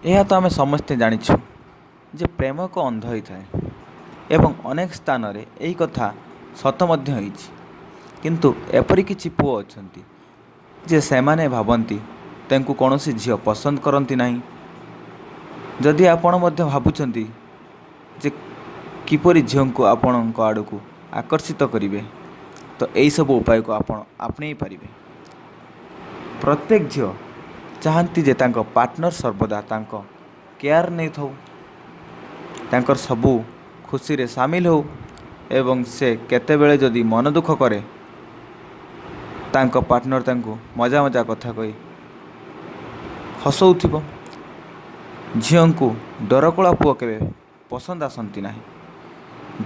ଏହା ତ ଆମେ ସମସ୍ତେ ଜାଣିଛୁ ଯେ ପ୍ରେମ ଏକ ଅନ୍ଧ ହୋଇଥାଏ ଏବଂ ଅନେକ ସ୍ଥାନରେ ଏହି କଥା ସତ ମଧ୍ୟ ହୋଇଛି। କିନ୍ତୁ ଏପରି କିଛି ପୁଅ ଅଛନ୍ତି ଯେ ସେମାନେ ଭାବନ୍ତି ତାଙ୍କୁ କୌଣସି ଝିଅ ପସନ୍ଦ କରନ୍ତି ନାହିଁ। ଯଦି ଆପଣ ମଧ୍ୟ ଭାବୁଛନ୍ତି ଯେ କିପରି ଝିଅଙ୍କୁ ଆପଣଙ୍କ ଆଡ଼କୁ ଆକର୍ଷିତ କରିବେ, ତ ଏହିସବୁ ଉପାୟକୁ ଆପଣ ଆପଣେଇ ପାରିବେ। ପ୍ରତ୍ୟେକ ଝିଅ ଚାହାନ୍ତି ଯେ ତାଙ୍କ ପାର୍ଟନର ସର୍ବଦା ତାଙ୍କ କେୟାର ନେଇଥାଉ, ତାଙ୍କର ସବୁ ଖୁସିରେ ସାମିଲ ହେଉ ଏବଂ ସେ କେତେବେଳେ ଯଦି ମନ ଦୁଃଖ କରେ ତାଙ୍କ ପାର୍ଟନର ତାଙ୍କୁ ମଜା ମଜା କଥା କହି ହସଉଥିବ। ଝିଅଙ୍କୁ ଡରକୁଳା ପୁଅ କେବେ ପସନ୍ଦ ଆସନ୍ତି ନାହିଁ।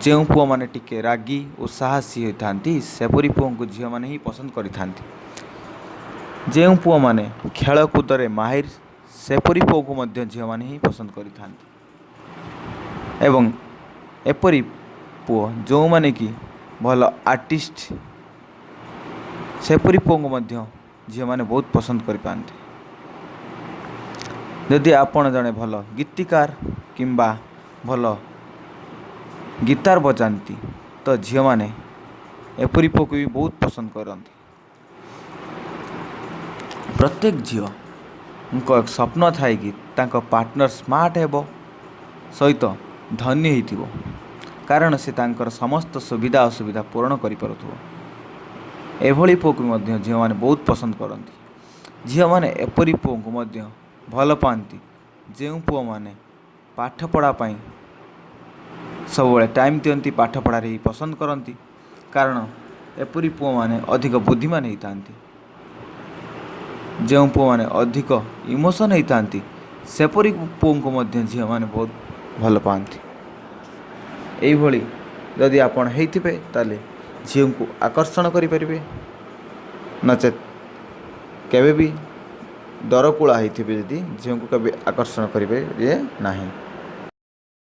ଯେଉଁ ପୁଅମାନେ ଟିକେ ରାଗି ଓ ସାହସୀ ହୋଇଥାନ୍ତି ସେପରି ପୁଅଙ୍କୁ ଝିଅମାନେ ହିଁ ପସନ୍ଦ କରିଥାନ୍ତି। ଯେଉଁ ପୁଅମାନେ ଖେଳକୁଦରେ ମାହିର ସେପରି ପୁଅକୁ ମଧ୍ୟ ଝିଅମାନେ ହିଁ ପସନ୍ଦ କରିଥାନ୍ତି। ଏବଂ ଏପରି ପୁଅ ଯେଉଁମାନେ କି ଭଲ ଆର୍ଟିଷ୍ଟ ସେପରି ପୁଅଙ୍କୁ ମଧ୍ୟ ଝିଅମାନେ ବହୁତ ପସନ୍ଦ କରିପାରନ୍ତି। ଯଦି ଆପଣ ଜଣେ ଭଲ ଗୀତିକାର କିମ୍ବା ଭଲ ଗିଟାର ବଜାନ୍ତି ତ ଝିଅମାନେ ଏପରି ପୁଅକୁ ବି ବହୁତ ପସନ୍ଦ କରନ୍ତି। ପ୍ରତ୍ୟେକ ଝିଅଙ୍କ ସ୍ୱପ୍ନ ଥାଏ କି ତାଙ୍କ ପାର୍ଟନର ସ୍ମାର୍ଟ ହେବ ସହିତ ଧନୀ ହୋଇଥିବ, କାରଣ ସେ ତାଙ୍କର ସମସ୍ତ ସୁବିଧା ଅସୁବିଧା ପୂରଣ କରିପାରୁଥିବ। ଏଭଳି ପୁଅକୁ ମଧ୍ୟ ଝିଅମାନେ ବହୁତ ପସନ୍ଦ କରନ୍ତି। ଝିଅମାନେ ଏପରି ପୁଅଙ୍କୁ ମଧ୍ୟ ଭଲ ପାଆନ୍ତି ଯେଉଁ ପୁଅମାନେ ପାଠପଢ଼ା ପାଇଁ ସବୁବେଳେ ଟାଇମ୍ ଦିଅନ୍ତି, ପାଠପଢ଼ାରେ ହିଁ ପସନ୍ଦ କରନ୍ତି, କାରଣ ଏପରି ପୁଅମାନେ ଅଧିକ ବୁଦ୍ଧିମାନ ହୋଇଥାନ୍ତି। ଯେଉଁ ପୁଅମାନେ ଅଧିକ ଇମୋସନ୍ ହୋଇଥାନ୍ତି ସେପରି ପୁଅଙ୍କୁ ମଧ୍ୟ ଝିଅମାନେ ବହୁତ ଭଲ ପାଆନ୍ତି। ଏଇଭଳି ଯଦି ଆପଣ ହେଇଥିବେ ତାହେଲେ ଝିଅଙ୍କୁ ଆକର୍ଷଣ କରିପାରିବେ, ନଚେତ୍ କେବେ ବି ଡରକୁଳା ହେଇଥିବେ ଯଦି ଝିଅଙ୍କୁ କେବେ ଆକର୍ଷଣ କରିପାରିବେ ନାହିଁ।